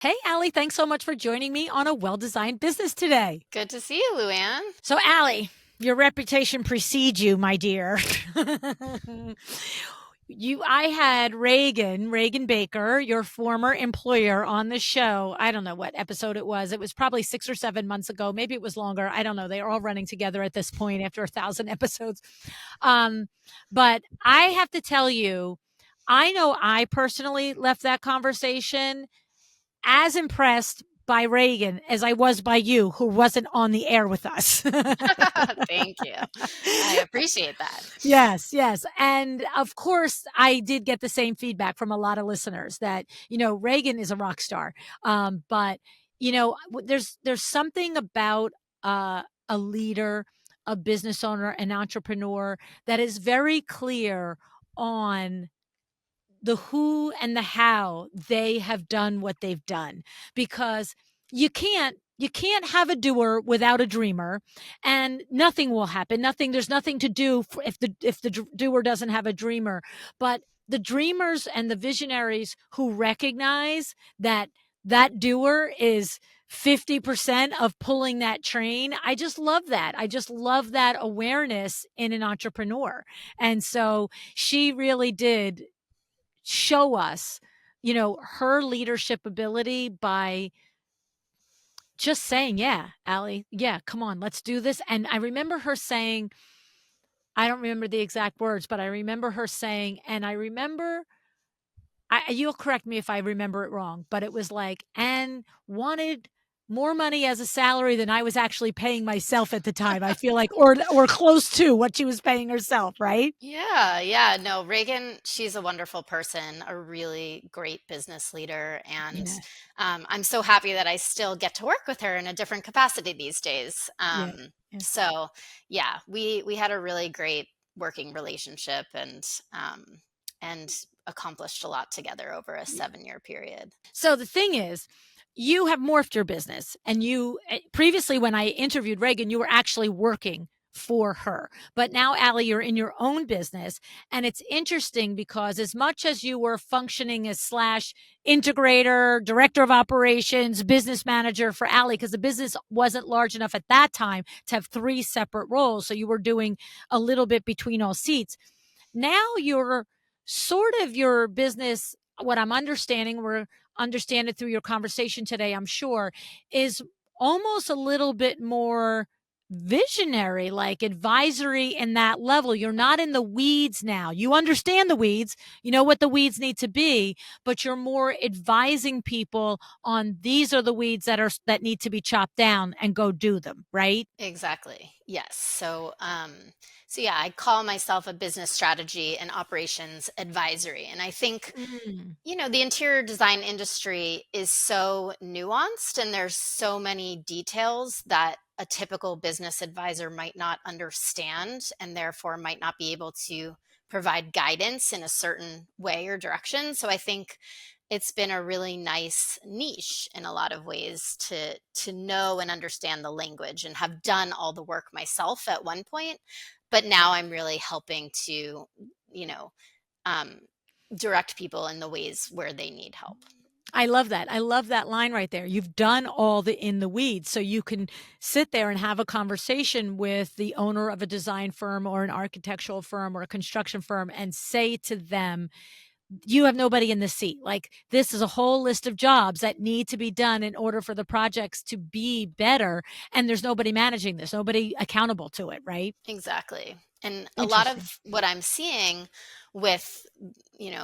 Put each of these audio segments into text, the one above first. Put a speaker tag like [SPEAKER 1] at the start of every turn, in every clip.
[SPEAKER 1] Hey, Ali, thanks so much for joining me on a well-designed business today.
[SPEAKER 2] Good to see you, Luann.
[SPEAKER 1] So, Ali, your reputation precedes you, my dear. I had Regan Baker, your former employer, on the show. I don't know what episode it was. It was probably 6 or 7 months ago. Maybe it was longer. I don't know. They are all running together at this point after 1,000 episodes. Um, but I have to tell you, I know I personally left that conversation as impressed by Regan as I was by you, who wasn't on the air with us.
[SPEAKER 2] Thank you. I appreciate that.
[SPEAKER 1] Yes, yes. And of course, I did get the same feedback from a lot of listeners that, Reagan is a rock star. But, there's something about a leader, a business owner, an entrepreneur that is very clear on the who and the how they have done what they've done, because you can't have a doer without a dreamer, and nothing will happen. There's nothing to do if the doer doesn't have a dreamer. But the dreamers and the visionaries who recognize that doer is 50% of pulling that train. I just love that. I just love that awareness in an entrepreneur. And so she really did show us, her leadership ability by just saying, "Yeah, Allie, yeah, come on, let's do this." And I remember her saying, I don't remember the exact words, but I remember her saying, and I remember, you'll correct me if I remember it wrong, but it was like, and wanted more money as a salary than I was actually paying myself at the time. I feel like, or close to what she was paying herself, right?
[SPEAKER 2] Yeah, yeah. No, Reagan, she's a wonderful person, a really great business leader. And
[SPEAKER 1] Yeah,
[SPEAKER 2] I'm so happy that I still get to work with her in a different capacity these days.
[SPEAKER 1] yeah, yeah.
[SPEAKER 2] So yeah, we had a really great working relationship and accomplished a lot together over a 7-year period.
[SPEAKER 1] So the thing is, you have morphed your business, and previously, when I interviewed Reagan, you were actually working for her. But now, Allie, you're in your own business. And it's interesting because as much as you were functioning as slash integrator, director of operations, business manager for Allie, because the business wasn't large enough at that time to have three separate roles. So you were doing a little bit between all seats. Now you're sort of your business, what I'm understanding, we're understand it through your conversation today, I'm sure, is almost a little bit more visionary, like advisory in that level. You're not in the weeds now. You understand the weeds, you know what the weeds need to be, but you're more advising people on these are the weeds that need to be chopped down and go do them, right?
[SPEAKER 2] Exactly. Yes. So yeah, I call myself a business strategy and operations advisory. And I think,
[SPEAKER 1] Mm,
[SPEAKER 2] the interior design industry is so nuanced and there's so many details that a typical business advisor might not understand and therefore might not be able to provide guidance in a certain way or direction. So I think it's been a really nice niche in a lot of ways to know and understand the language and have done all the work myself at one point, but now I'm really helping to, you know, um, direct people in the ways where they need help.
[SPEAKER 1] I love that. I love that line right there. You've done all the in the weeds. So you can sit there and have a conversation with the owner of a design firm or an architectural firm or a construction firm and say to them, you have nobody in the seat. Like, this is a whole list of jobs that need to be done in order for the projects to be better. And there's nobody managing this, nobody accountable to it, right?
[SPEAKER 2] Exactly. And a lot
[SPEAKER 1] Interesting.
[SPEAKER 2] of what I'm seeing with,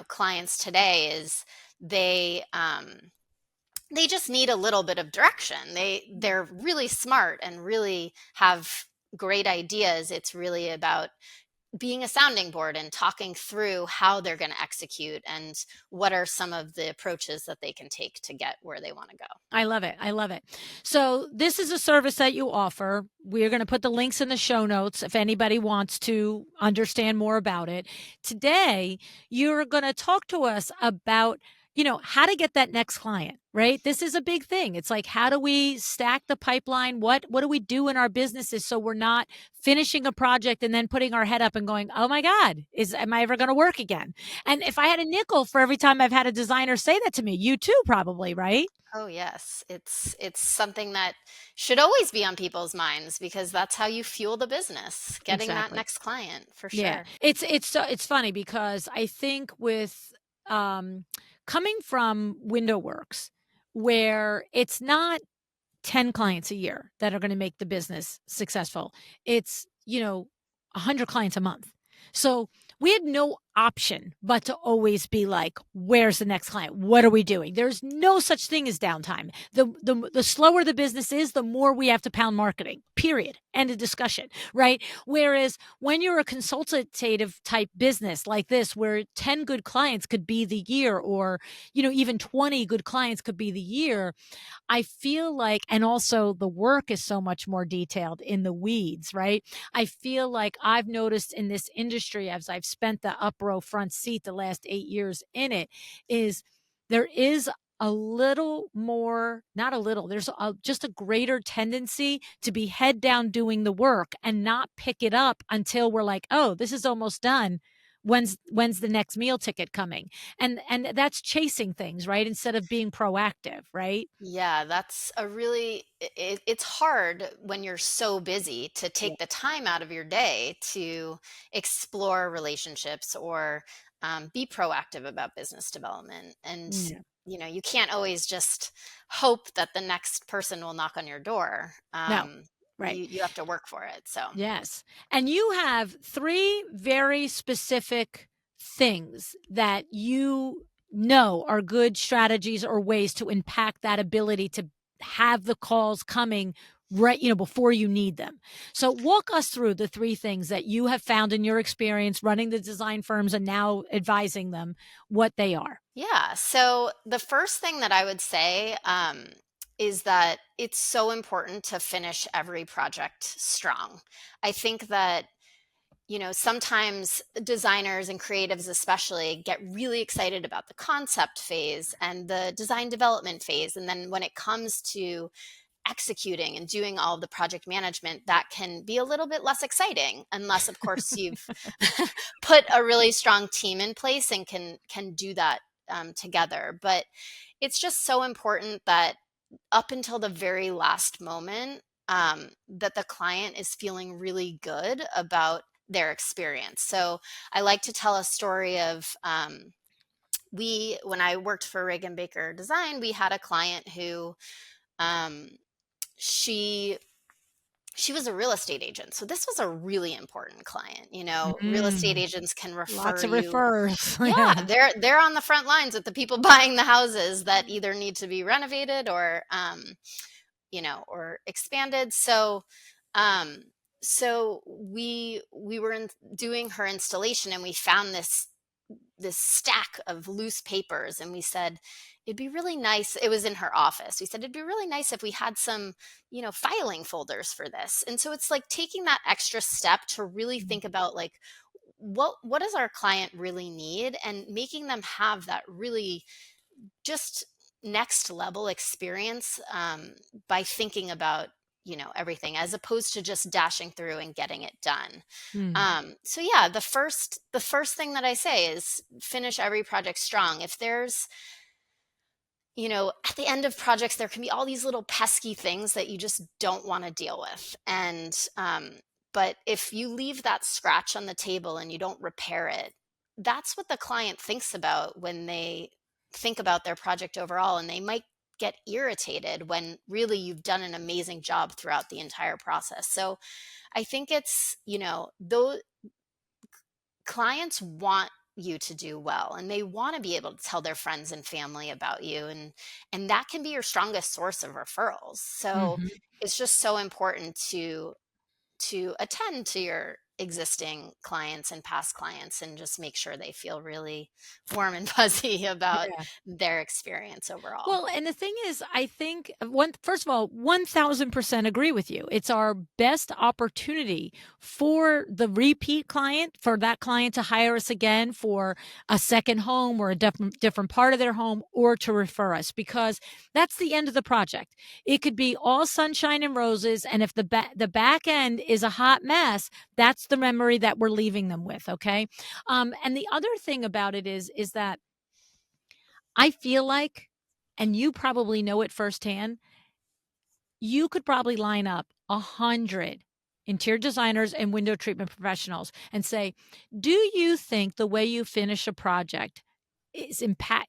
[SPEAKER 2] clients today is they they just need a little bit of direction. They're really smart and really have great ideas. It's really about being a sounding board and talking through how they're going to execute and what are some of the approaches that they can take to get where they want to go.
[SPEAKER 1] I love it. I love it. So, this is a service that you offer. We're going to put the links in the show notes if anybody wants to understand more about it. Today, you're going to talk to us about how to get that next client, right? This is a big thing. It's like, how do we stack the pipeline? What do we do in our businesses so we're not finishing a project and then putting our head up and going, "Oh my God, is am I ever going to work again?" And if I had a nickel for every time I've had a designer say that to me, you too probably, right?
[SPEAKER 2] Oh yes, it's something that should always be on people's minds because that's how you fuel the business, getting that
[SPEAKER 1] Exactly.
[SPEAKER 2] next client for
[SPEAKER 1] Yeah.
[SPEAKER 2] sure.
[SPEAKER 1] It's funny because I think with um coming from Window Works where it's not 10 clients a year that are gonna make the business successful. It's, 100 clients a month. So, we had no option but to always be like, "Where's the next client? What are we doing?" There's no such thing as downtime. The slower the business is, the more we have to pound marketing, period, end of discussion, right? Whereas when you're a consultative type business like this, where 10 good clients could be the year or, even 20 good clients could be the year, I feel like and also the work is so much more detailed in the weeds, right? I feel like I've noticed in this industry as I've spent the up row front seat the last 8 years in it, is there is a little more not a little, there's just a greater tendency to be head down doing the work and not pick it up until we're like, "Oh, this is almost done. When's the next meal ticket coming?" And that's chasing things, right? Instead of being proactive, right?
[SPEAKER 2] Yeah, that's a really it's hard when you're so busy to
[SPEAKER 1] Yeah.
[SPEAKER 2] take the time out of your day to explore relationships or be proactive about business development. And
[SPEAKER 1] Yeah.
[SPEAKER 2] you can't always just hope that the next person will knock on your door.
[SPEAKER 1] No. Right.
[SPEAKER 2] You have to work for it. So
[SPEAKER 1] Yes. And you have 3 very specific things that you know are good strategies or ways to impact that ability to have the calls coming right, before you need them. So walk us through the 3 things that you have found in your experience running the design firms and now advising them, what they are.
[SPEAKER 2] yeah. So the first thing that I would say is that it's so important to finish every project strong. I think that, sometimes designers and creatives, especially, get really excited about the concept phase and the design development phase. And then when it comes to executing and doing all of the project management, that can be a little bit less exciting unless of course you've put a really strong team in place and can do that together. But it's just so important that up until the very last moment, that the client is feeling really good about their experience. So I like to tell a story of when I worked for Regan Baker Design, we had a client who um, she she was a real estate agent. So this was a really important client. Real estate
[SPEAKER 1] Mm.
[SPEAKER 2] agents can refer
[SPEAKER 1] Lots of
[SPEAKER 2] you.
[SPEAKER 1] refers.
[SPEAKER 2] Yeah,
[SPEAKER 1] Yeah.
[SPEAKER 2] they're on the front lines with the people buying the houses that either need to be renovated or expanded. Um, so we were doing her installation, and we found this stack of loose papers, and we said it'd be really nice. It was in her office. We said it'd be really nice if we had some, filing folders for this. And so it's like taking that extra step to really think about like what does our client really need, and making them have that really just next level experience by thinking about everything as opposed to just dashing through and getting it done.
[SPEAKER 1] Mm.
[SPEAKER 2] So yeah, the first thing that I say is finish every project strong. If there's at the end of projects, there can be all these little pesky things that you just don't want to deal with. But if you leave that scratch on the table and you don't repair it, that's what the client thinks about when they think about their project overall. And they might get irritated when really you've done an amazing job throughout the entire process. So I think those clients want you to do well, and they want to be able to tell their friends and family about you, and that can be your strongest source of referrals. So
[SPEAKER 1] Mhm.
[SPEAKER 2] it's just so important to attend to existing clients and past clients and just make sure they feel really warm and fuzzy about
[SPEAKER 1] Yeah.
[SPEAKER 2] their experience overall.
[SPEAKER 1] Well, and the thing is, I think first of all, 1000% agree with you. It's our best opportunity for the repeat client, for that client to hire us again for a second home or a different part of their home, or to refer us, because that's the end of the project. It could be all sunshine and roses, and if the back end is a hot mess, that's the memory that we're leaving them with. Okay. And the other thing about it is that I feel like, and you probably know it firsthand, you could probably line up 100 interior designers and window treatment professionals and say, do you think the way you finish a project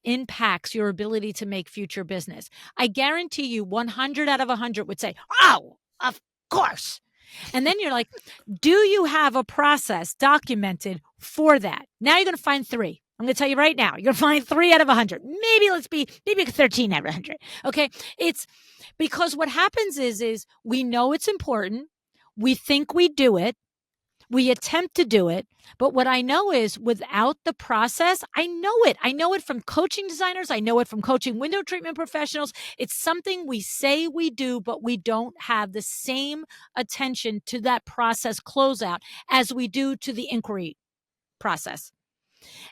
[SPEAKER 1] impacts your ability to make future business? I guarantee you 100 out of 100 would say, oh, of course. And then you're like, do you have a process documented for that? Now you're going to find three. I'm going to tell you right now, you're going to find 3 out of 100. Maybe 13 out of 100. Okay. It's because what happens is we know it's important. We think we do it. We attempt to do it. But what I know is without the process, I know it. I know it from coaching designers. I know it from coaching window treatment professionals. It's something we say we do, but we don't have the same attention to that process closeout as we do to the inquiry process.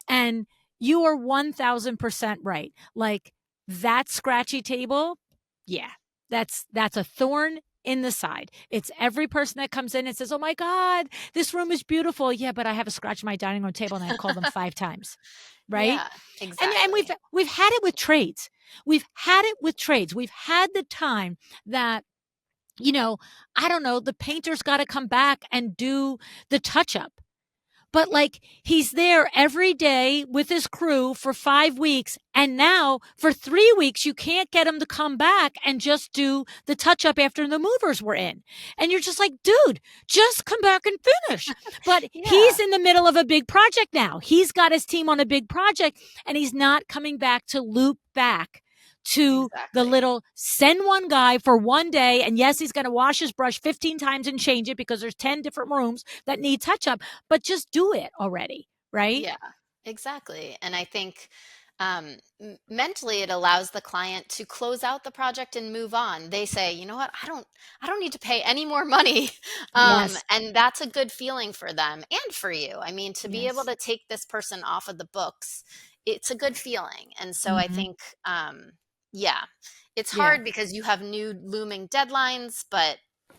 [SPEAKER 1] And you are 1000% right. Like that scratchy table, yeah, that's a thorn in the side. It's every person that comes in and says, "Oh my God, this room is beautiful." Yeah, but I have a scratch on my dining room table and I've called them 5 times. Right.
[SPEAKER 2] Yeah,
[SPEAKER 1] And
[SPEAKER 2] exactly.
[SPEAKER 1] we've had it with trades. We've had it with trades. We've had the time that, I don't know, the painter's got to come back and do the touch up. But like he's there every day with his crew for 5 weeks. And now for 3 weeks, you can't get him to come back and just do the touch up after the movers were in. And you're just like, dude, just come back and finish. But
[SPEAKER 2] Yeah,
[SPEAKER 1] he's in the middle of a big project now. He's got his team on a big project and he's not coming back to loop back to the
[SPEAKER 2] exactly.
[SPEAKER 1] little send one guy for one day. And yes, he's going to wash his brush 15 times and change it because there's 10 different rooms that need touch up, but just do it already, right?
[SPEAKER 2] Yeah, exactly. And I think mentally it allows the client to close out the project and move on. They say, you know what, I don't need to pay any more money.
[SPEAKER 1] Yes.
[SPEAKER 2] And that's a good feeling for them and for you. I mean, to be able
[SPEAKER 1] Yes.
[SPEAKER 2] to take this person off of the books, it's a good feeling. And so I
[SPEAKER 1] Mhm.
[SPEAKER 2] think, yeah, it's
[SPEAKER 1] Yeah.
[SPEAKER 2] hard because you have new looming deadlines, but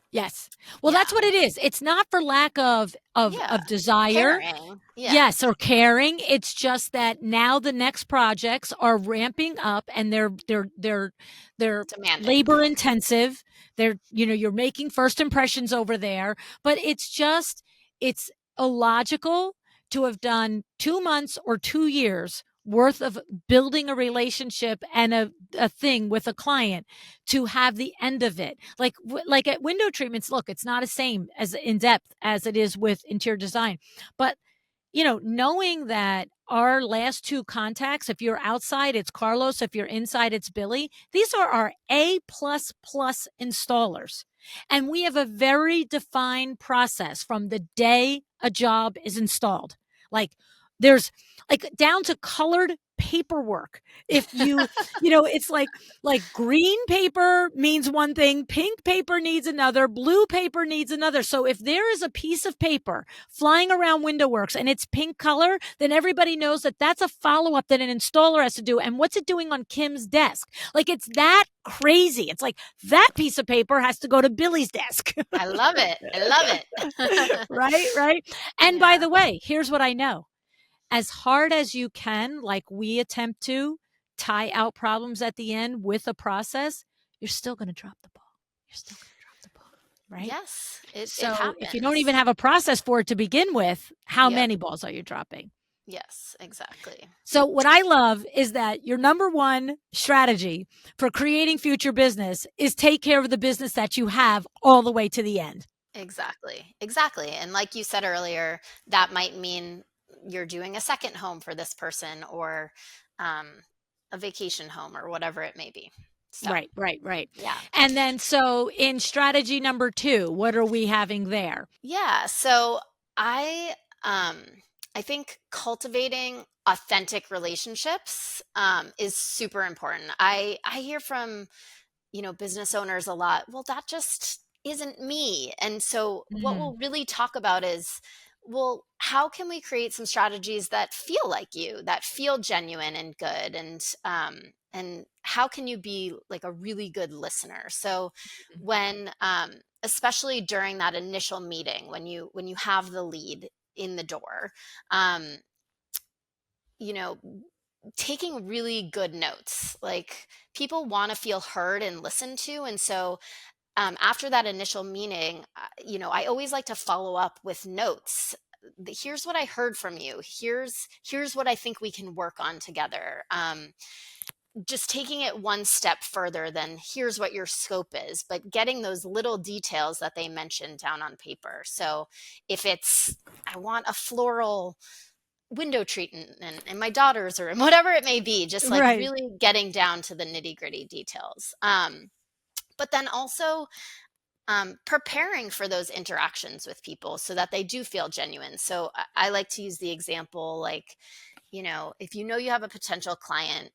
[SPEAKER 1] Yes. Well,
[SPEAKER 2] yeah,
[SPEAKER 1] that's what it is. It's not for lack
[SPEAKER 2] yeah,
[SPEAKER 1] of desire.
[SPEAKER 2] caring. Yeah,
[SPEAKER 1] Yes, or caring. It's just that now the next projects are ramping up and they're
[SPEAKER 2] demanding.
[SPEAKER 1] labor intensive. You're making first impressions over there, but it's illogical to have done 2 months or 2 years worth of building a relationship and a thing with a client to have the end of it. Like at window treatments, look, it's not the same as in depth as it is with interior design. But knowing that our last two contacts, if you're outside, it's Carlos. If you're inside, it's Billy. These are our A plus plus installers. And we have a very defined process from the day a job is installed. Like there's like down to colored paperwork. If it's like green paper means one thing, pink paper needs another, blue paper needs another. So if there is a piece of paper flying around WindowWorks and it's pink color, then everybody knows that that's a follow up that an installer has to do. And what's it doing on Kim's desk? Like it's that crazy. It's like that piece of paper has to go to Billy's desk.
[SPEAKER 2] I love it. I love it.
[SPEAKER 1] Right, right. And by
[SPEAKER 2] Yeah,
[SPEAKER 1] the way, here's what I know. As hard as you can, like we attempt to tie out problems at the end with a process, you're still going to drop the ball. You're still going to drop the ball, right?
[SPEAKER 2] yes, it
[SPEAKER 1] So if you don't
[SPEAKER 2] happens.
[SPEAKER 1] even have a process for it to begin with, how
[SPEAKER 2] Yep,
[SPEAKER 1] many balls are you dropping?
[SPEAKER 2] yes, exactly.
[SPEAKER 1] So what I love is that your number one strategy for creating future business is take care of the business that you have all the way to the end.
[SPEAKER 2] Exactly, exactly. And like you said earlier, that might mean you're doing a second home for this person or um, a vacation home or whatever it may be. So,
[SPEAKER 1] Right, right, right.
[SPEAKER 2] yeah.
[SPEAKER 1] And then so in strategy number two, what are we having there?
[SPEAKER 2] Yeah. So I um I think cultivating authentic relationships is super important. I hear from, business owners a lot, well, that just isn't me. And so what
[SPEAKER 1] Mm,
[SPEAKER 2] we'll really talk about is, well, how can we create some strategies that feel like you, that feel genuine and good, and how can you be like a really good listener? So when especially during that initial meeting, when you have the lead in the door, um, you know taking really good notes. Like, people want to feel heard and listened to. And so after that initial meeting, I always like to follow up with notes. Here's what I heard from you. Here's what I think we can work on together. Just taking it one step further than here's what your scope is, but getting those little details that they mentioned down on paper. So if it's, I want a floral window treatment in my daughter's room, whatever it may be, just like
[SPEAKER 1] right.
[SPEAKER 2] really getting down to the nitty gritty details. But then also preparing for those interactions with people so that they do feel genuine. So I like to use the example, like, if you have a potential client,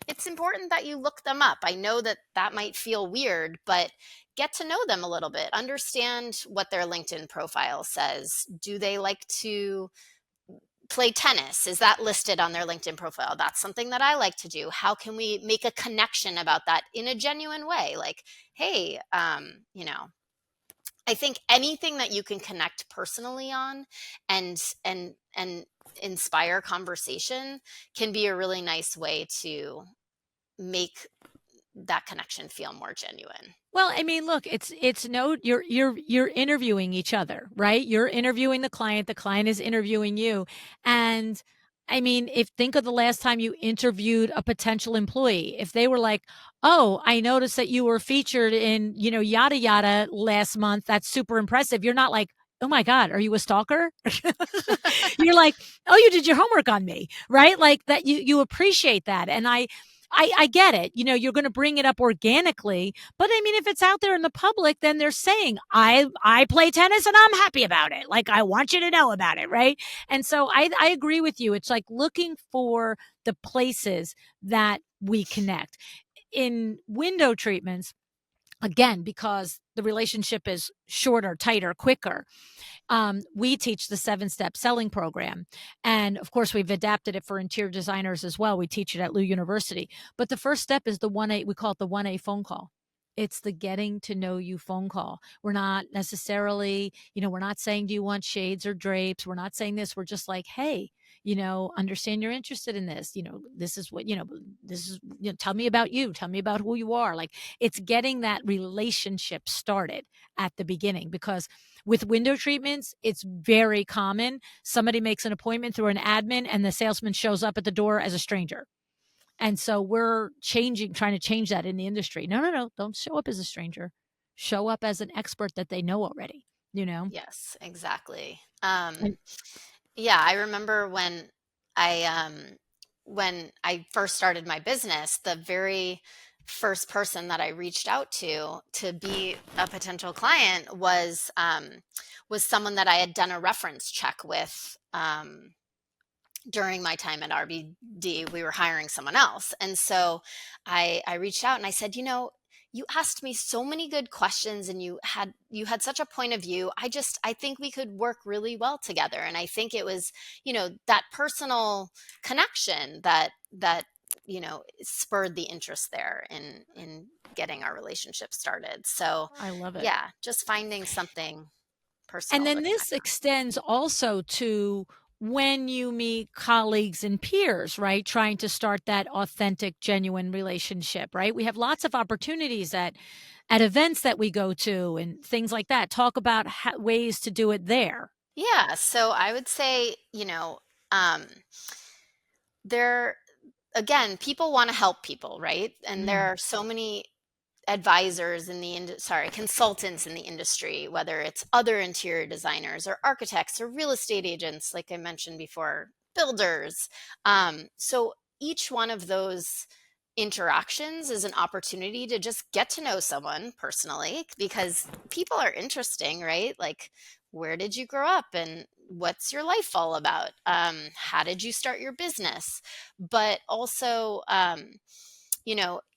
[SPEAKER 2] it's important that you look them up. I know that that might feel weird, but get to know them a little bit. Understand what their LinkedIn profile says. Do they like to play tennis? Is that listed on their LinkedIn profile? That's something that I like to do. How can we make a connection about that in a genuine way? Like, hey, I think anything that you can connect personally on and inspire conversation can be a really nice way to make that connection feel more genuine.
[SPEAKER 1] Well, I mean, look, it's no you're interviewing each other, right? You're interviewing the client is interviewing you. And I mean, if think of the last time you interviewed a potential employee, if they were like, "Oh, I noticed that you were featured in, yada yada last month. That's super impressive." You're not like, "Oh my god, are you a stalker?" You're like, "Oh, you did your homework on me." Right? Like that you appreciate that. And I get it. You're going to bring it up organically, but I mean, if it's out there in the public, then they're saying, I play tennis and I'm happy about it. Like, I want you to know about it, right? And so I agree with you. It's like looking for the places that we connect. In window treatments, again, because the relationship is shorter, tighter, quicker, we teach the 7-step selling program. And of course, we've adapted it for interior designers as well. We teach it at Lou University. But the first step is the 1A, we call it the 1A phone call. It's the getting to know you phone call. We're not necessarily, we're not saying, do you want shades or drapes? We're not saying this. We're just like, hey, understand you're interested in this. This is what, this is, tell me about you. Tell me about who you are. Like, it's getting that relationship started at the beginning, because with window treatments, it's very common. Somebody makes an appointment through an admin and the salesman shows up at the door as a stranger. And so we're trying to change that in the industry. No, no, no. Don't show up as a stranger. Show up as an expert that they know already, you know?
[SPEAKER 2] Yes, exactly.
[SPEAKER 1] And
[SPEAKER 2] Yeah, I remember I when I first started my business, the very first person that I reached out to be a potential client was someone that I had done a reference check with. During my time at RBD, we were hiring someone else. And so I reached out and I said, you asked me so many good questions and you had such a point of view. I think we could work really well together. And I think it was, that personal connection that spurred the interest there in getting our relationship started. So
[SPEAKER 1] I love it.
[SPEAKER 2] yeah, just finding something
[SPEAKER 1] And
[SPEAKER 2] personal to
[SPEAKER 1] then
[SPEAKER 2] connect
[SPEAKER 1] this extends also to when you meet colleagues and peers, right? Trying to start that authentic, genuine relationship, right? We have lots of opportunities at events that we go to and things like that. Talk about ways to do it there.
[SPEAKER 2] Yeah, so I would say, um, there again, people want to help people, right? And there
[SPEAKER 1] Mm.
[SPEAKER 2] are so many advisors in the consultants in the industry, whether it's other interior designers or architects or real estate agents, like I mentioned before, builders. So each one of those interactions is an opportunity to just get to know someone personally, because people are interesting, right? Like, where did you grow up and what's your life all about? How did you start your business? But also,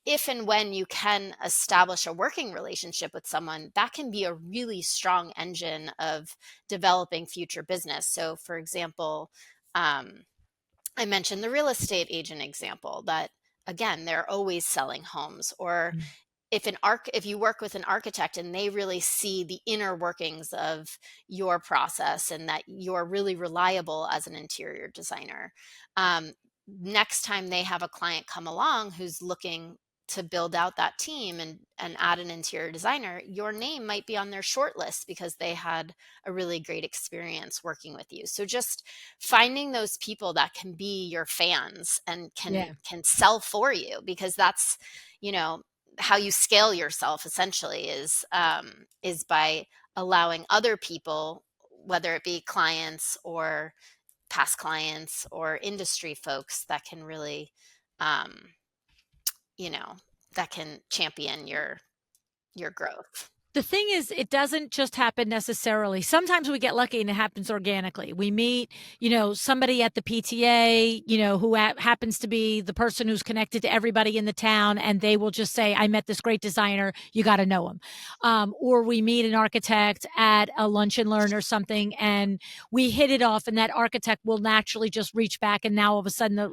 [SPEAKER 2] if and when you can establish a working relationship with someone, that can be a really strong engine of developing future business. So, for example, um, I mentioned the real estate agent example that, again, they're always selling homes. Or
[SPEAKER 1] Mm.
[SPEAKER 2] if you work with an architect and they really see the inner workings of your process and that you're really reliable as an interior designer, um, next time they have a client come along who's looking to build out that team and add an interior designer, your name might be on their short list because they had a really great experience working with you. So just finding those people that can be your fans and can
[SPEAKER 1] Yeah.
[SPEAKER 2] can sell for you, because that's, you know how you scale yourself essentially is by allowing other people, whether it be clients or past clients or industry folks, that can really um, you know that can champion your growth.
[SPEAKER 1] The thing is, it doesn't just happen necessarily. Sometimes we get lucky and it happens organically. We meet, somebody at the PTA, who happens to be the person who's connected to everybody in the town, and they will just say, I met this great designer. You got to know him. Or we meet an architect at a lunch and learn or something, and we hit it off, and that architect will naturally just reach back. And now all of a sudden, the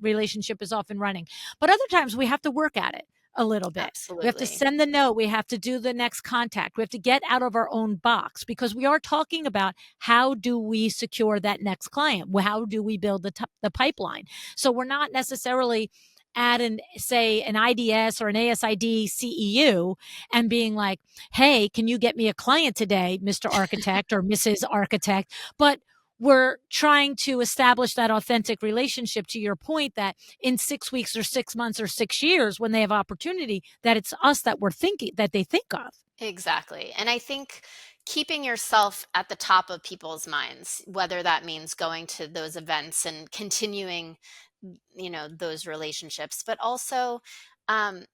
[SPEAKER 1] relationship is off and running. But other times we have to work at it a little bit. We have to
[SPEAKER 2] Absolutely.
[SPEAKER 1] send the note. We have to do the next contact. We have to get out of our own box, because we are talking about how do we secure that next client? How do we build the pipeline? So we're not necessarily at an IDS or an ASID CEU and being like, hey, can you get me a client today, Mr. Architect or Mrs. Architect? But we're trying to establish that authentic relationship, to your point, that in 6 weeks or 6 months or 6 years, when they have opportunity, that it's us that we're thinking that they think of.
[SPEAKER 2] Exactly. And I think keeping yourself at the top of people's minds, whether that means going to those events and continuing, those relationships, but also um,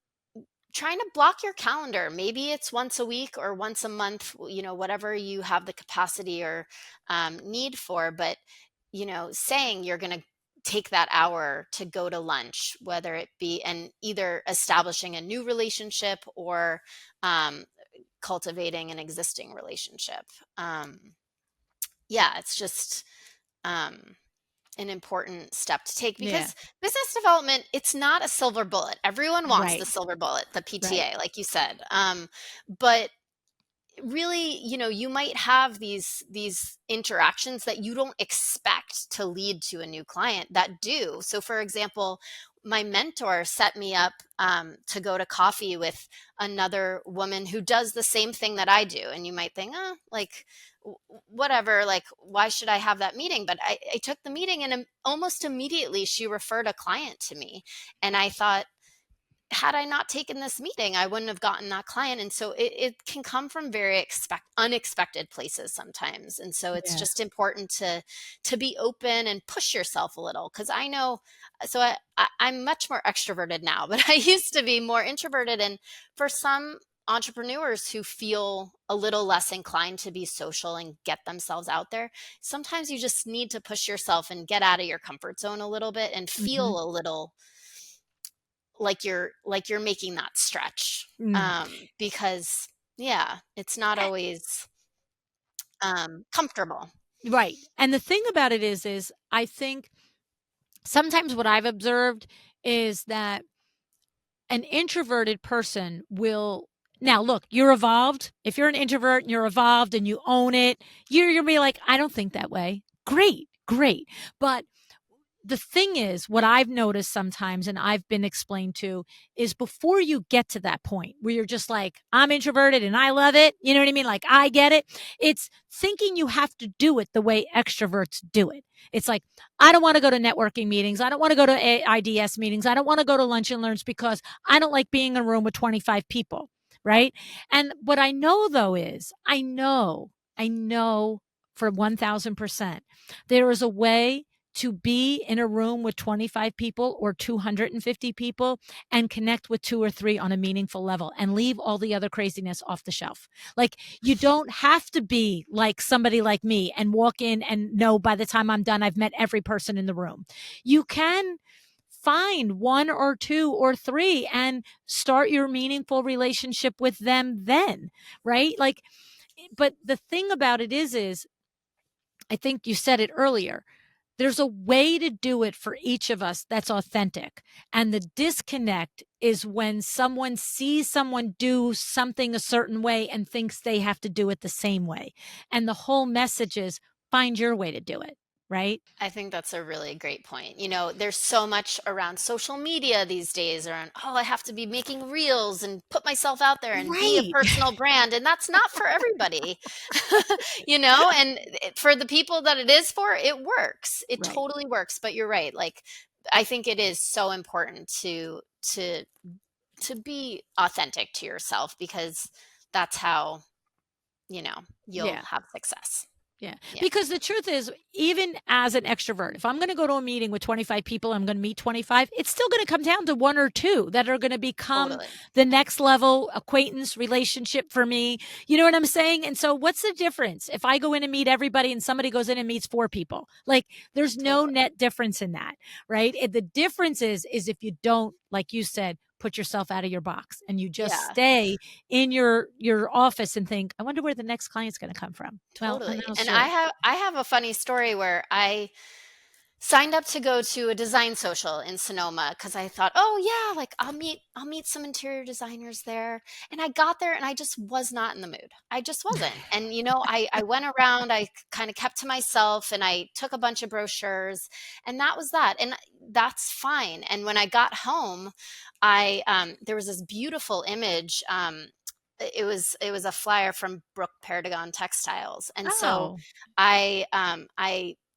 [SPEAKER 2] trying to block your calendar. Maybe it's once a week or once a month, whatever you have the capacity or need for, but, saying you're going to take that hour to go to lunch, whether it be, and either establishing a new relationship or um, cultivating an existing relationship. Yeah, it's just um, an important step to take,
[SPEAKER 1] Yeah.
[SPEAKER 2] because business development, it's not a silver bullet. Everyone wants the
[SPEAKER 1] Right.
[SPEAKER 2] silver bullet, the
[SPEAKER 1] Right.
[SPEAKER 2] PTA, like you said. But really, you might have these interactions that you don't expect to lead to a new client that do. So for example, my mentor set me up to go to coffee with another woman who does the same thing that I do. And you might think, like, whatever, like, why should I have that meeting? But I took the meeting, and almost immediately she referred a client to me. And I thought, had I not taken this meeting, I wouldn't have gotten that client. And so it can come from very unexpected places sometimes. And so it's
[SPEAKER 1] Yeah.
[SPEAKER 2] just important to be open and push yourself a little. Because I know, so I'm much more extroverted now, but I used to be more introverted. And for some entrepreneurs who feel a little less inclined to be social and get themselves out there, sometimes you just need to push yourself and get out of your comfort zone a little bit and
[SPEAKER 1] Hmm.
[SPEAKER 2] feel a little like you're making that stretch,
[SPEAKER 1] Mm.
[SPEAKER 2] because yeah, it's not always comfortable.
[SPEAKER 1] Right. And the thing about it is I think sometimes what I've observed is that an introverted person will, now look, you're evolved. If you're an introvert and you're evolved and you own it, you're be like, I don't think that way. Great, great. But the thing is, what I've noticed sometimes, and I've been explained to, is before you get to that point where you're just like, I'm introverted and I love it. You know what I mean? Like, I get it. It's thinking you have to do it the way extroverts do it. It's like, I don't want to go to networking meetings. I don't want to go to IDS meetings. I don't want to go to lunch and learns because I don't like being in a room with 25 people. Right. And what I know though is I know for 1000%, there is a way to be in a room with 25 people or 250 people and connect with two or three on a meaningful level and leave all the other craziness off the shelf. Like, you don't have to be like somebody like me and walk in and know by the time I'm done, I've met every person in the room. You can find one or two or three and start your meaningful relationship with them then, right? Like, but the thing about it is I think you said it earlier, there's a way to do it for each of us that's authentic. And the disconnect is when someone sees someone do something a certain way and thinks they have to do it the same way. And the whole message is find your way to do it, right?
[SPEAKER 2] I think that's a really great point. There's so much around social media these days around, oh, I have to be making reels and put myself out there and be a
[SPEAKER 1] Right.
[SPEAKER 2] personal brand. And that's not for everybody, and for the people that it is for, it works. It
[SPEAKER 1] Right.
[SPEAKER 2] totally works. But you're right. Like, I think it is so important to be authentic to yourself, because that's how, you'll
[SPEAKER 1] Yeah.
[SPEAKER 2] have success.
[SPEAKER 1] Yeah.
[SPEAKER 2] Yeah,
[SPEAKER 1] Because the truth is, even as an extrovert, if I'm going to go to a meeting with 25 people, I'm going to meet 25, it's still going to come down to one or two that are going to become
[SPEAKER 2] totally.
[SPEAKER 1] the next level acquaintance relationship for me. You know what I'm saying? And so, what's the difference if I go in and meet everybody and somebody goes in and meets four people? Like, there's no
[SPEAKER 2] Totally.
[SPEAKER 1] net difference in that, right? The difference is if you don't, like you said, put yourself out of your box and you just
[SPEAKER 2] Yeah.
[SPEAKER 1] stay in your office and think, I wonder where the next client's going to come from. Well, I'm
[SPEAKER 2] Totally.
[SPEAKER 1] not
[SPEAKER 2] And I
[SPEAKER 1] sure.
[SPEAKER 2] have I have a funny story where I signed up to go to a design social in Sonoma because I thought, oh yeah, like I'll meet some interior designers there. And I got there and I just was not in the mood. I just wasn't. And I went around, I kind of kept to myself and I took a bunch of brochures, and that was that. And that's fine. And when I got home, I there was this beautiful image. It was a flyer from Brooke Paragon Textiles, and so
[SPEAKER 1] Oh,
[SPEAKER 2] I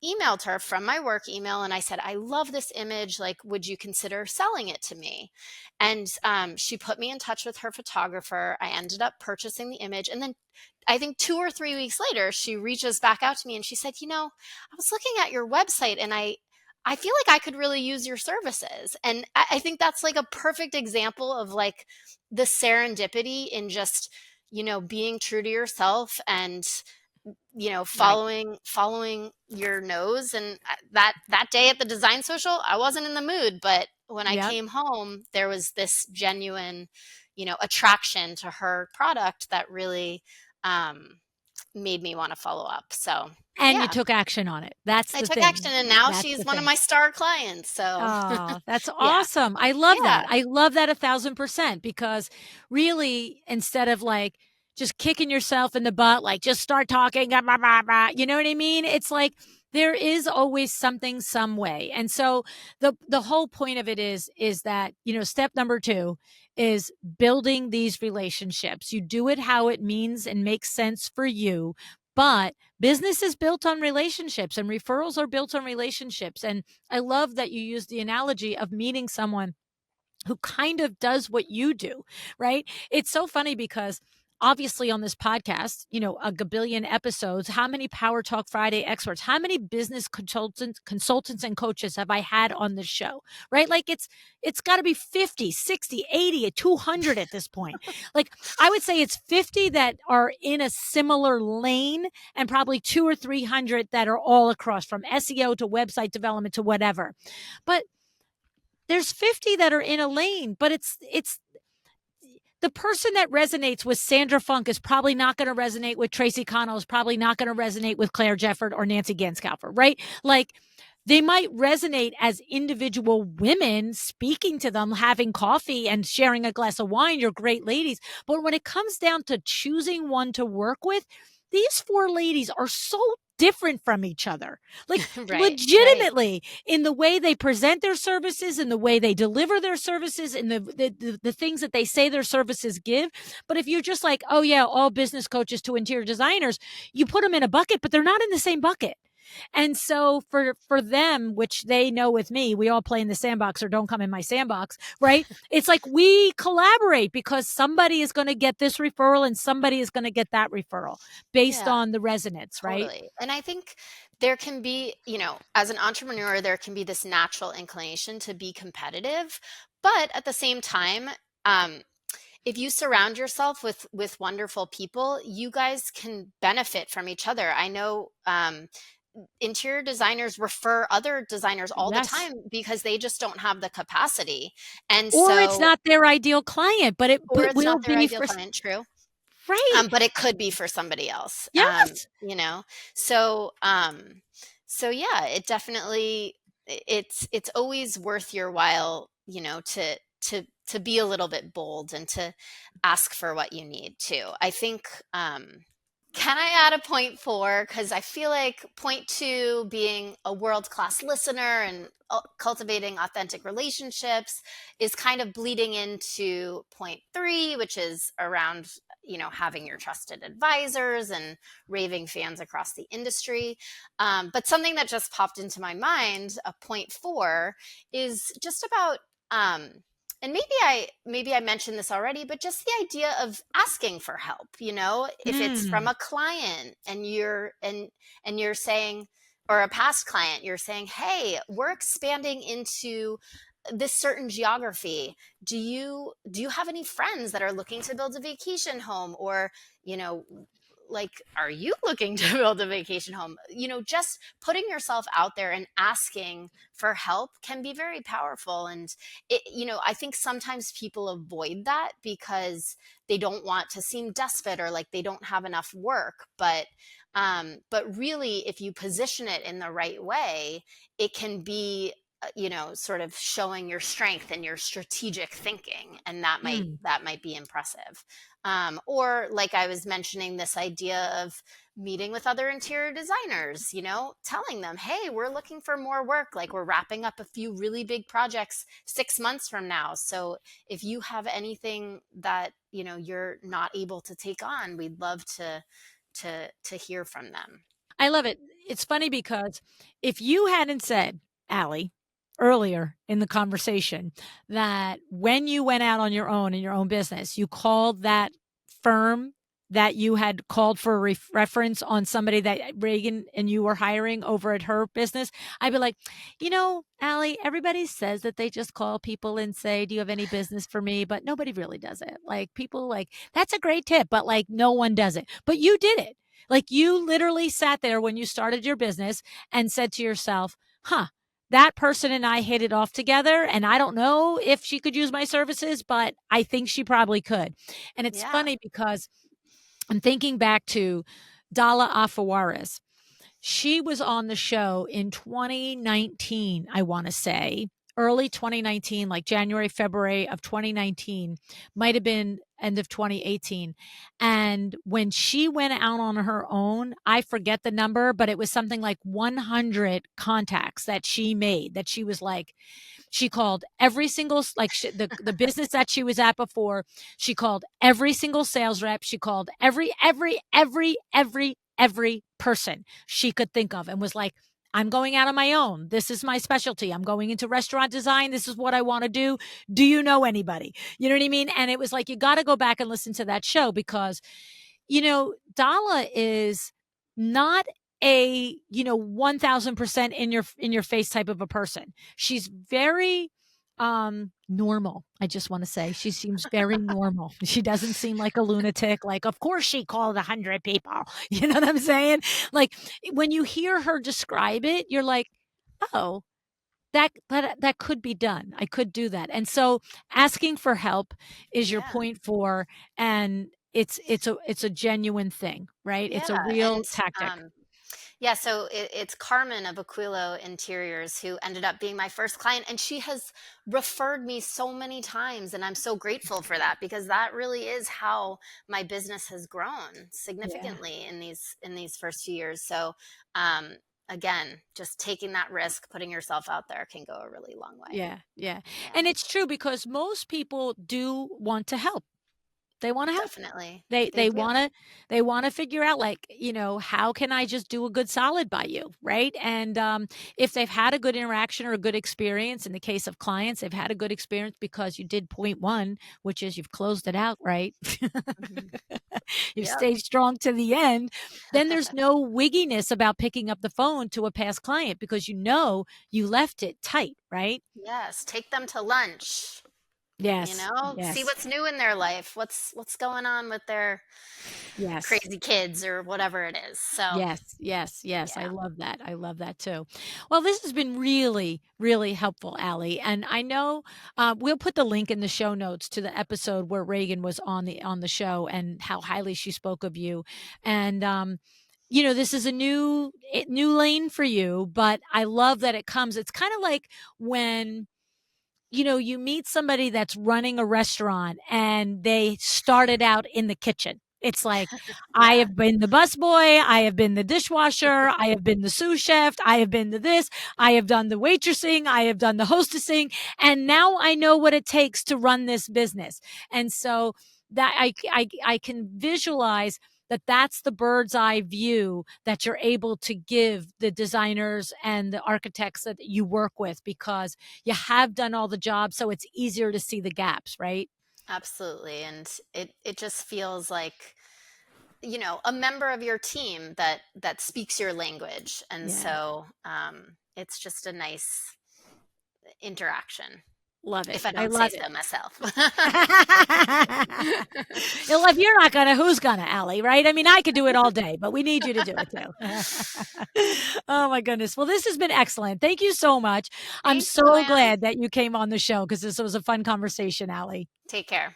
[SPEAKER 2] emailed her from my work email and I said, I love this image. Like, would you consider selling it to me? And she put me in touch with her photographer. I ended up purchasing the image. And then I think 2 or 3 weeks later, she reaches back out to me and she said, I was looking at your website and I feel like I could really use your services. And I think that's like a perfect example of like the serendipity in just, being true to yourself and
[SPEAKER 1] right.
[SPEAKER 2] following your nose. And that day at the design social, I wasn't in the mood, but when I
[SPEAKER 1] Yep.
[SPEAKER 2] came home, there was this genuine attraction to her product that really um made me want to follow up. So
[SPEAKER 1] And you
[SPEAKER 2] yeah,
[SPEAKER 1] took action on it. That's
[SPEAKER 2] I
[SPEAKER 1] the
[SPEAKER 2] took action
[SPEAKER 1] thing.
[SPEAKER 2] and now
[SPEAKER 1] That's
[SPEAKER 2] she's
[SPEAKER 1] the
[SPEAKER 2] one of
[SPEAKER 1] thing.
[SPEAKER 2] my star clients. So
[SPEAKER 1] Oh, that's
[SPEAKER 2] yeah,
[SPEAKER 1] awesome. I love that.
[SPEAKER 2] yeah.
[SPEAKER 1] I love that 1,000% because really, instead of like just kicking yourself in the butt, like just start talking, blah, blah, blah, you know what I mean? It's like there is always something some way. And so the whole point of it is that, step number 2 is building these relationships. You do it how it means and makes sense for you, but business is built on relationships and referrals are built on relationships. And I love that you use the analogy of meeting someone who kind of does what you do, right? It's so funny because obviously on this podcast, a gabillion episodes, how many Power Talk Friday experts, how many business consultants and coaches have I had on this show, right? Like it's got to be 50, 60, 80, 200 at this point. Like I would say it's 50 that are in a similar lane and probably 2 or 300 that are all across from SEO to website development to whatever. But there's 50 that are in a lane, but it's the person that resonates with Sandra Funk is probably not going to resonate with Tracy Connell, is probably not going to resonate with Claire Jefford or Nancy Ganscalfer, right? Like they might resonate as individual women speaking to them, having coffee and sharing a glass of wine. You're great ladies. But when it comes down to choosing one to work with, these four ladies are so different from each other. Like
[SPEAKER 2] Right, right.
[SPEAKER 1] legitimately in the way they present their services, in the way they deliver their services, in the things that they say their services give. But if you're just like, oh yeah, all business coaches to interior designers, you put them in a bucket, but they're not in the same bucket. And so for them, which they know with me, we all play in the sandbox or don't come in my sandbox, right? It's like we collaborate because somebody is going to get this referral and somebody is going to get that referral based
[SPEAKER 2] Yeah.
[SPEAKER 1] on the resonance, right?
[SPEAKER 2] Totally. And I think there can be, as an entrepreneur, there can be this natural inclination to be competitive. But at the same time, um, if you surround yourself with wonderful people, you guys can benefit from each other. I know interior designers refer other designers all the
[SPEAKER 1] Yes.
[SPEAKER 2] time because they just don't have the capacity. And
[SPEAKER 1] Or it's
[SPEAKER 2] so,
[SPEAKER 1] not their ideal client, but
[SPEAKER 2] or
[SPEAKER 1] it
[SPEAKER 2] it's
[SPEAKER 1] will
[SPEAKER 2] not their
[SPEAKER 1] be
[SPEAKER 2] ideal
[SPEAKER 1] for
[SPEAKER 2] client, true.
[SPEAKER 1] right.
[SPEAKER 2] But it could be for somebody else.
[SPEAKER 1] Yes.
[SPEAKER 2] You know, so so yeah, it definitely it's always worth your while, to be a little bit bold and to ask for what you need too. I think can I add a point four? Because I feel like point two, being a world class listener and cultivating authentic relationships, is kind of bleeding into point three, which is around, having your trusted advisors and raving fans across the industry. But something that just popped into my mind, a point four, is just about and maybe I mentioned this already, but just the idea of asking for help, if it's from
[SPEAKER 1] Mm,
[SPEAKER 2] a client and you're saying, or a past client, you're saying, hey, we're expanding into this certain geography. Do you have any friends that are looking to build a vacation home? Or, you know, like, are you looking to build a vacation home? Just putting yourself out there and asking for help can be very powerful. And I think sometimes people avoid that because they don't want to seem desperate or like they don't have enough work. But really, if you position it in the right way, it can be, sort of showing your strength and your strategic thinking, and that might
[SPEAKER 1] mm.
[SPEAKER 2] that might be impressive. Or, like I was mentioning, this idea of meeting with other interior designers, telling them, hey, we're looking for more work. Like, we're wrapping up a few really big projects 6 months from now. So if you have anything that, you're not able to take on, we'd love to hear from them.
[SPEAKER 1] I love it. It's funny because if you hadn't said, Allie, earlier in the conversation that when you went out on your own in your own business, you called that firm that you had called for a reference on somebody that Reagan and you were hiring over at her business, I'd be like, Allie, everybody says that they just call people and say, do you have any business for me? But nobody really does it. Like people like, that's a great tip, but like no one does it. But you did it. Like you literally sat there when you started your business and said to yourself, huh, that person and I hit it off together. And I don't know if she could use my services, but I think she probably could. And it's
[SPEAKER 2] Yeah.
[SPEAKER 1] funny because I'm thinking back to Dala Afawaris. She was on the show in 2019, I want to say, early 2019, like January, February of 2019, might have been end of 2018. And when she went out on her own, I forget the number, but it was something like 100 contacts that she made that she was like, she called every single like the business that she was at before. She called every single sales rep. She called every person she could think of and was like, I'm going out on my own. This is my specialty. I'm going into restaurant design. This is what I want to do. Do you know anybody? You know what I mean? And it was like, you got to go back and listen to that show because, Dala is not a, 1000% in your face type of a person. She's very normal. I just want to say she seems very normal. She doesn't seem like a lunatic. Like, of course she called 100 people. You know what I'm saying? Like when you hear her describe it, you're like, oh, that could be done. I could do that. And so asking for help is your
[SPEAKER 2] Yeah.
[SPEAKER 1] point for, and it's a genuine thing, right? It's a
[SPEAKER 2] Yeah.
[SPEAKER 1] real
[SPEAKER 2] And
[SPEAKER 1] tactic.
[SPEAKER 2] um, yeah, so it's Carmen of Aquilo Interiors who ended up being my first client, and she has referred me so many times, and I'm so grateful for that because that really is how my business has grown
[SPEAKER 1] Yeah.
[SPEAKER 2] significantly in these first few years. So, um, again, just taking that risk, putting yourself out there, can go a really long way.
[SPEAKER 1] Yeah, yeah.
[SPEAKER 2] Yeah.
[SPEAKER 1] And it's true because most people do want to help. They wanna help.
[SPEAKER 2] Definitely.
[SPEAKER 1] They
[SPEAKER 2] They
[SPEAKER 1] they
[SPEAKER 2] do.
[SPEAKER 1] wanna they wanna figure out, like, how can I just do a good solid by you, right? And, if they've had a good interaction or a good experience, in the case of clients, they've had a good experience because you did point 1, which is you've closed it out, right?
[SPEAKER 2] Mhm.
[SPEAKER 1] You've
[SPEAKER 2] Yep.
[SPEAKER 1] stayed strong to the end, then there's no wigginess about picking up the phone to a past client because you left it tight, right?
[SPEAKER 2] Yes, take them to lunch,
[SPEAKER 1] Yes,
[SPEAKER 2] see
[SPEAKER 1] yes,
[SPEAKER 2] what's new in their life, what's going on with their
[SPEAKER 1] yes.
[SPEAKER 2] crazy kids or whatever it is. So,
[SPEAKER 1] Yes, yes, yes. I
[SPEAKER 2] yeah.
[SPEAKER 1] love that. I love that too. Well, this has been really, really helpful, Allie. And I know we'll put the link in the show notes to the episode where Reagan was on the show and how highly she spoke of you. And this is a new lane for you, but I love that it comes. It's kind of like when you meet somebody that's running a restaurant and they started out in the kitchen. It's like, I
[SPEAKER 2] Yeah.
[SPEAKER 1] have been the busboy, I have been the dishwasher, I have been the sous chef, I have been the this, I have done the waitressing, I have done the hostessing, and now I know what it takes to run this business. And so that I can visualize that that's the bird's eye view that you're able to give the designers and the architects that you work with because you have done all the jobs, so it's easier to see the gaps, right?
[SPEAKER 2] Absolutely. And it just feels like, a member of your team that speaks your language. And
[SPEAKER 1] Yeah,
[SPEAKER 2] so it's just a nice interaction,
[SPEAKER 1] love it.
[SPEAKER 2] if I
[SPEAKER 1] I
[SPEAKER 2] don't say
[SPEAKER 1] love it.
[SPEAKER 2] so myself.
[SPEAKER 1] Well, if you're not gonna, who's gonna, Allie, right? I mean, I could do it all day, but we need you to do it too. Oh my goodness. Well, this has been excellent. Thank you so much. I'm
[SPEAKER 2] Thank you,
[SPEAKER 1] so
[SPEAKER 2] Anne.
[SPEAKER 1] glad that you came on the show because this was a fun conversation, Allie.
[SPEAKER 2] Take care.